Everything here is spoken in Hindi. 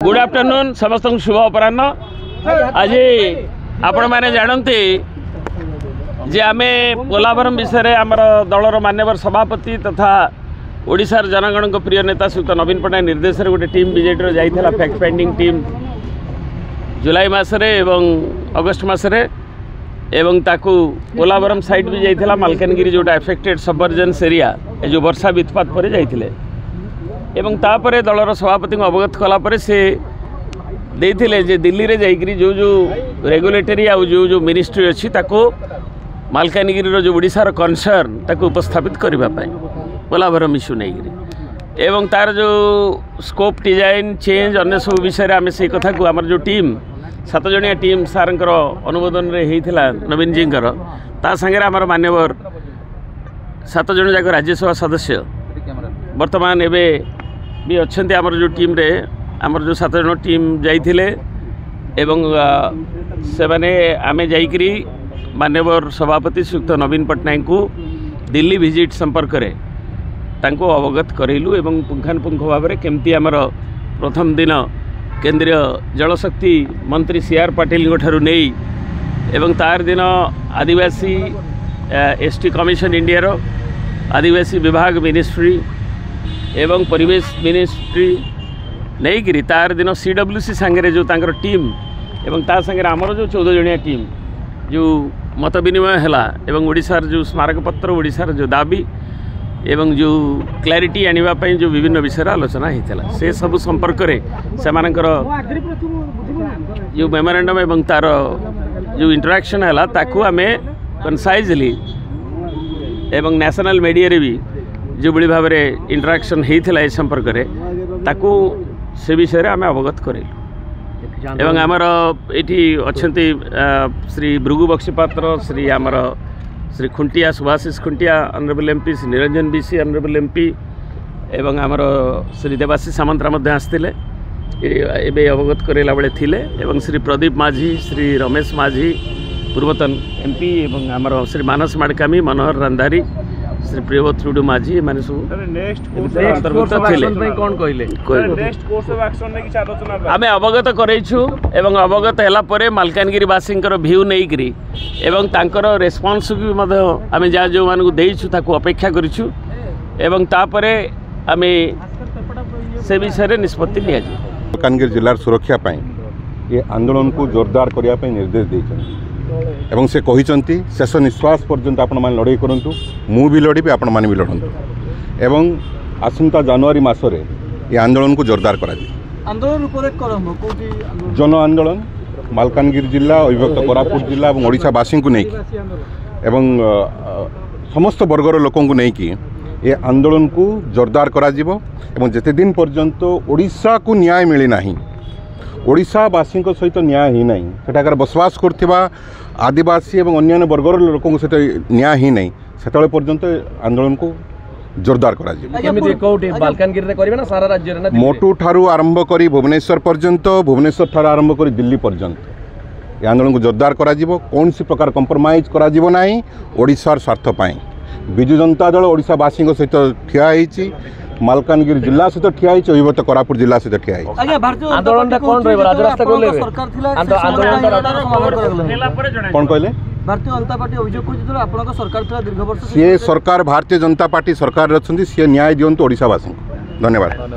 गुड आफ्टरनून समस्त शुभ अपराह्न। आज आपण मैंने जानते जे आम पोलावरम विषय आमर दलर मान्यवर सभापति तथा ओडिशार जनगण को प्रिय नेता श्रीयुत नवीन पट्टनायक निर्देश गोटे टीम विजेटर जाइला फैक्ट फाइंडिंग टीम जुलाई मसरे एवं अगस्ट मसरे एवं ताकू पोलावरम साइट भी जाइला मालकानगिरी जोटा एफेक्टेड सबवर्जेंस एरिया जो वर्षा वित्पात पर जाइले एवं तापरे दलर सभापति को अवगत कलापर से देथिले जे दिल्ली रे जाइकरी जो जो रेगुलेटरी आ जो जो मिनिस्ट्री अच्छी ताको मालकानगिरी जो ओडिशार कनसर्न ताको उपस्थापित करबा पई पोलावरम इश्यू नहीं एवं तार जो स्कोप डिजाइन चेंज अन्य सब विषय आम से कथा को आमर जो टीम 7 जणिया टीम सारंकर अनुमोदन रे हेइथिला नवीन जींकर ता संगे आमर मान्यवर 7 जण जाक राज्यसभा सदस्य वर्तमान एबे भी अच्छे आमर जो टीम रे आमर जो 7 जण टीम जाइथिले एवं से माने आमे जाइकरी मान्यवर सभापति श्रीयुक्त नवीन पट्टनायक को दिल्ली विजिट संपर्क रे तांको अवगत करेलु एवं पुंखानुपुंख भाव में केमती आमर प्रथम दिन केंद्रीय जलशक्ति मंत्री CR पाटिल ठारू नहीं एवं तार दिन आदिवासी ST कमिशन इंडिया रो आदिवासी विभाग मिनिस्ट्री एवं परिवेश मिनिस्ट्री नहीं गिरी तार दिन CWC सांगे जो तांकर टीम एवं ता सांगे आमर जो 14 जणिया टीम जो मत विनिमय है एवं ओडिशार जो स्मारक पत्र ओडिशार जो दाबी एवं जो क्लैरिटी आने जो विभिन्न विषय आलोचना होता से सब संपर्क में से जो मेमोरेंडम एवं तार जो इंटरेक्शन है ताकू आम कनसाइजली एवं नेशनल मीडिया रे भी जो बड़ी भाव में इंटरेक्शन होता है संपर्क में ताकू से विषय आम अवगत करेलु एवं आमर ये अच्छा श्री भृगु बक्सीपात्र श्री आमर Shri Khuntia Subhashish Khuntia honourable MP Shri Niranjan BC honourable MP एवं आमर श्री देवाशीष सामंतरा मध्य आसते एवं अवगत करेला बेले थिले एवं श्री प्रदीप माझी श्री रमेश माझी पूर्वतन MP एवं आमर श्री मानस माड़कामी मनोहर रंधारी श्री प्रियव्रत टुडू माझी माने सब आमे अवगत करैछु एवं अवगत हैला परे मालकानगिरी वासींकर व्यू नहीं करी एवं तांकर रेस्पॉन्स भी मध्य आमे जा जो मानकु देइछु ताकू अपेक्षा करिछु एवं तापरे आमे से विषय रे निष्पत्ति लिया जी मालकानगिरी जिल्लार सुरक्षा पाई ये आंदोलन को जोरदार करिया पाई निर्देश दैछन एवं से कहिसंती शेष निश्वास पर्यंत आपण मान लड़ाई करंतु मु भी लड़बी आपण मान भी लड़ंतु एवं आसंता जनवरी मासरे ये आंदोलन को जोरदार करा जी आंदोलन उपरे करम कोठी जन आंदोलन मालकानगिरी जिला अविभक्त कोरापुट जिला और ओडिशावासी को नहीं एवं समस्त वर्गर लोकों को नहीं कि ये आंदोलन को जोरदार करा जीवो एवं जेते दिन पर्यंत ओडिशा को न्याय मिली नाही ओडिशावासी सहित न्याय ही नहीं सेठाकार बसवास करथिबा आदिवासी एवं अन्य वर्गर लोकों सहित न्याय ही नहीं सेतले पर्यंत आंदोलन को जोरदार करा मोटू ठारू आरंभ करी भुवनेश्वर पर्यंत भुवनेश्वर ठारू आरंभ करी दिल्ली पर्यंत ये आंदोलन को जोरदार करा जीवो कौन सी प्रकार कंप्रोमाइज करा जीवो नाही ओडिशार स्वार्थ पाई विजु जनता दल ओडिशावासी सहित ठिया होईची मालकानगिरी जिला सहित ठिया होईची अविभक्त कोरापुट जिला सहित ठिया होईची आज्ञा भारतीय आंदोलन कोन रहबो राजरास्ता कोले सरकार थिला कोन कहले भारतीय जनता पार्टी अभियोग कर आपन सरकार थिला दीर्घ वर्ष सी सरकार भारतीय जनता पार्टी सरकार रछंती सी न्याय दियंतु ओडिशावासी धन्यवाद।